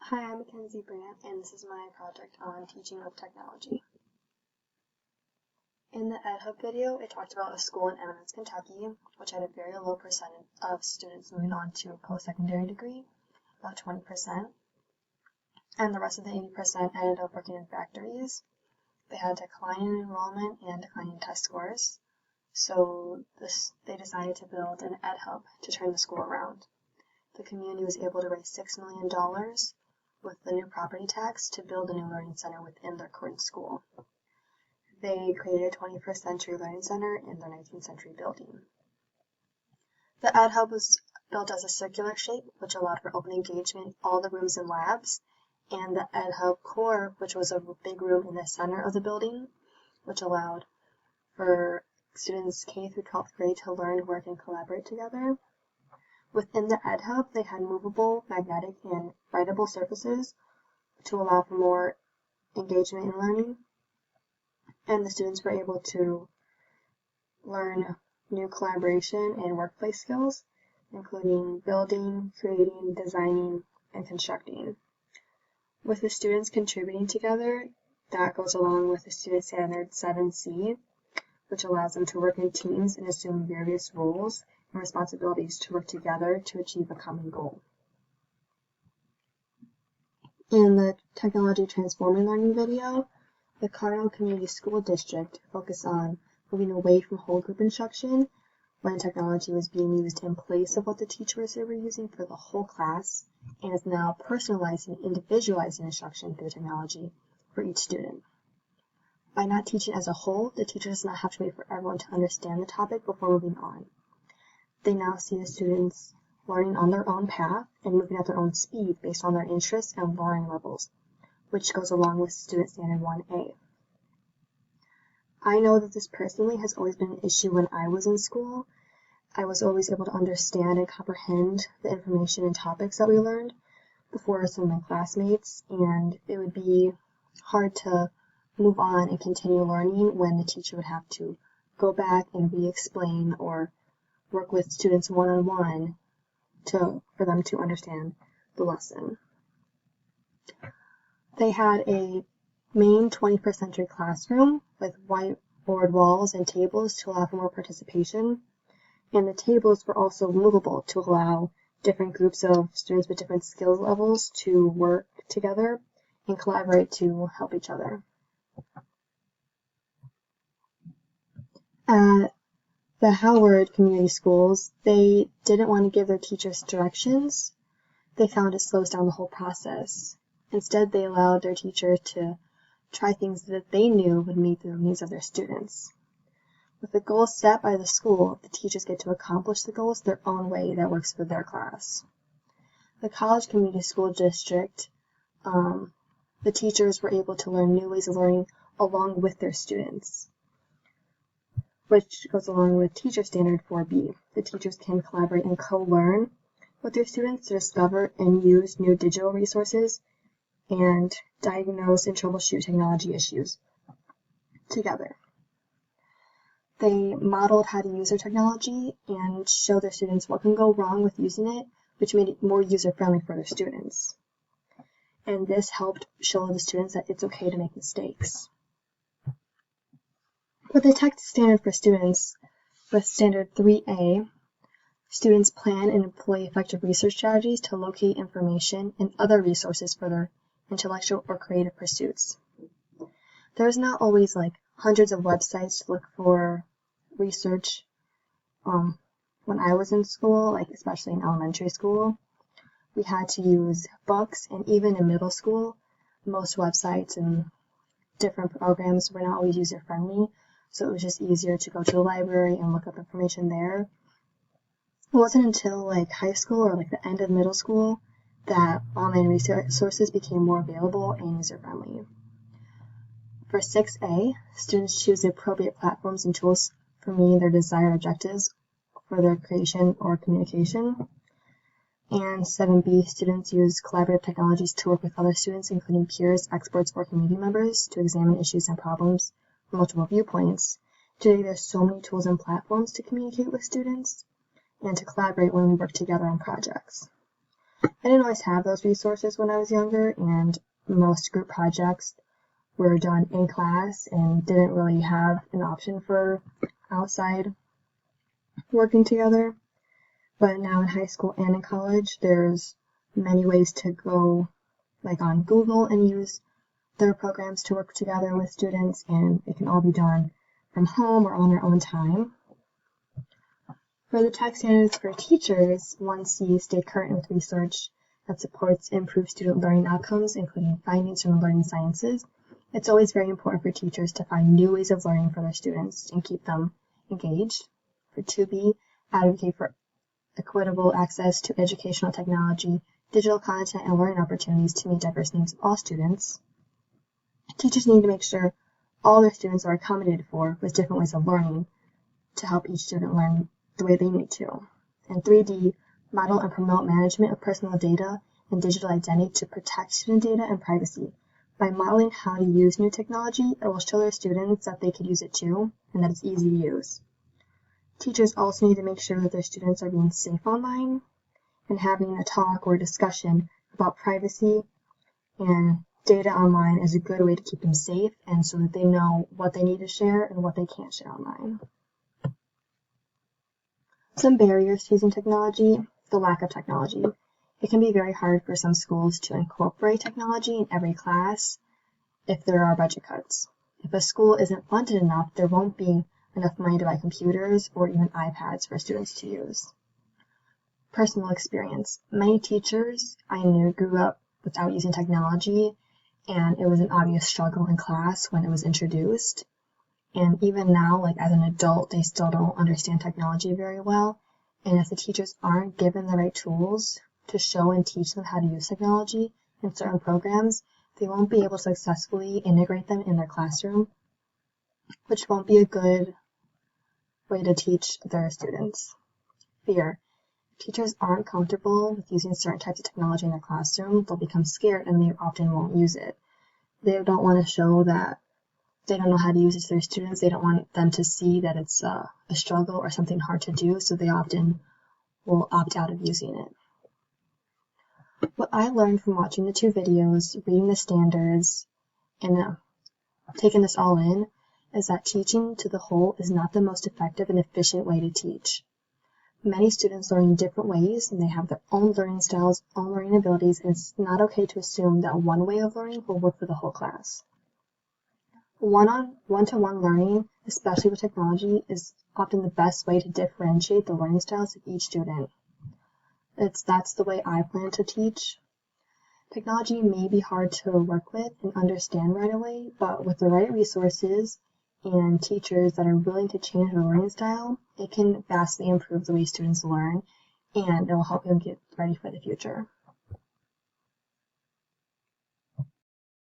Hi, I'm Mackenzie Brandt, and this is my project on teaching with technology. In the EdHub video, it talked about a school in Eminence, Kentucky, which had a very low percentage of students moving on to a post-secondary degree, about 20%, and the rest of the 80% ended up working in factories. They had declining enrollment and declining test scores, so they decided to build an EdHub to turn the school around. The community was able to raise $6 million with the new property tax to build a new learning center within their current school. They created a 21st century learning center in their 19th century building. The EdHub was built as a circular shape, which allowed for open engagement in all the rooms and labs, and the EdHub core, which was a big room in the center of the building, which allowed for students K through 12th grade to learn, work, and collaborate together. Within the EdHub, they had movable, magnetic, and writable surfaces to allow for more engagement in learning. And the students were able to learn new collaboration and workplace skills, including building, creating, designing, and constructing. With the students contributing together, that goes along with the Student Standard 7C, which allows them to work in teams and assume various roles and responsibilities to work together to achieve a common goal. In the Technology Transforming Learning video, the Cardinal Community School District focused on moving away from whole group instruction when technology was being used in place of what the teachers were using for the whole class, and is now personalizing and individualizing instruction through technology for each student. By not teaching as a whole, the teacher does not have to wait for everyone to understand the topic before moving on. They now see the students learning on their own path and moving at their own speed based on their interests and learning levels, which goes along with Student Standard 1A. I know that this personally has always been an issue when I was in school. I was always able to understand and comprehend the information and topics that we learned before some of my classmates, and it would be hard to move on and continue learning when the teacher would have to go back and re-explain or work with students one-on-one for them to understand the lesson. They had a main 21st century classroom with whiteboard walls and tables to allow for more participation, and the tables were also movable to allow different groups of students with different skill levels to work together and collaborate to help each other. At the Howard Community Schools, they didn't want to give their teachers directions. They found it slows down the whole process. Instead, they allowed their teacher to try things that they knew would meet the needs of their students. With the goals set by the school, the teachers get to accomplish the goals their own way that works for their class. The College Community School District, the teachers were able to learn new ways of learning along with their students, which goes along with Teacher Standard 4B. The teachers can collaborate and co-learn with their students to discover and use new digital resources and diagnose and troubleshoot technology issues together. They modeled how to use their technology and show their students what can go wrong with using it, which made it more user-friendly for their students. And this helped show the students that it's okay to make mistakes. With the tech standard for students, with Standard 3A, students plan and employ effective research strategies to locate information and other resources for their intellectual or creative pursuits. There's not always hundreds of websites to look for research. When I was in school, especially in elementary school, we had to use books, and even in middle school, most websites and different programs were not always user-friendly, so it was just easier to go to the library and look up information there. It wasn't until high school or the end of middle school that online resources became more available and user-friendly. For 6A, students choose the appropriate platforms and tools for meeting their desired objectives for their creation or communication. And 7B, students use collaborative technologies to work with other students, including peers, experts, or community members, to examine issues and problems from multiple viewpoints. Today, there's so many tools and platforms to communicate with students and to collaborate when we work together on projects. I didn't always have those resources when I was younger, and most group projects were done in class and didn't really have an option for outside working together. But now in high school and in college, there's many ways to go like on Google and use their programs to work together with students, and it can all be done from home or on their own time. For the tech standards for teachers, 1C stay current with research that supports improved student learning outcomes, including findings from the learning sciences. It's always very important for teachers to find new ways of learning for their students and keep them engaged. For 2B, advocate for equitable access to educational technology, digital content, and learning opportunities to meet diverse needs of all students. Teachers need to make sure all their students are accommodated for with different ways of learning to help each student learn the way they need to. And 3D, model and promote management of personal data and digital identity to protect student data and privacy. By modeling how to use new technology, it will show their students that they could use it too, and that it's easy to use. Teachers also need to make sure that their students are being safe online, and having a talk or a discussion about privacy and data online is a good way to keep them safe, and so that they know what they need to share and what they can't share online. Some barriers to using technology: the lack of technology. It can be very hard for some schools to incorporate technology in every class if there are budget cuts. If a school isn't funded enough, there won't be enough money to buy computers or even iPads for students to use. Personal experience. Many teachers I knew grew up without using technology, and it was an obvious struggle in class when it was introduced. And even now, like as an adult, they still don't understand technology very well. And if the teachers aren't given the right tools to show and teach them how to use technology in certain programs, they won't be able to successfully integrate them in their classroom, which won't be a good way to teach their students. Fear. If teachers aren't comfortable with using certain types of technology in their classroom, they'll become scared and they often won't use it. They don't want to show that they don't know how to use it to their students. They don't want them to see that it's a struggle or something hard to do, so they often will opt out of using it. What I learned from watching the two videos, reading the standards, and taking this all in, is that teaching to the whole is not the most effective and efficient way to teach. Many students learn in different ways, and they have their own learning styles, own learning abilities, and it's not okay to assume that one way of learning will work for the whole class. One-to-one learning, especially with technology, is often the best way to differentiate the learning styles of each student. That's the way I plan to teach. Technology may be hard to work with and understand right away, but with the right resources and teachers that are willing to change their learning style, it can vastly improve the way students learn, and it will help them get ready for the future.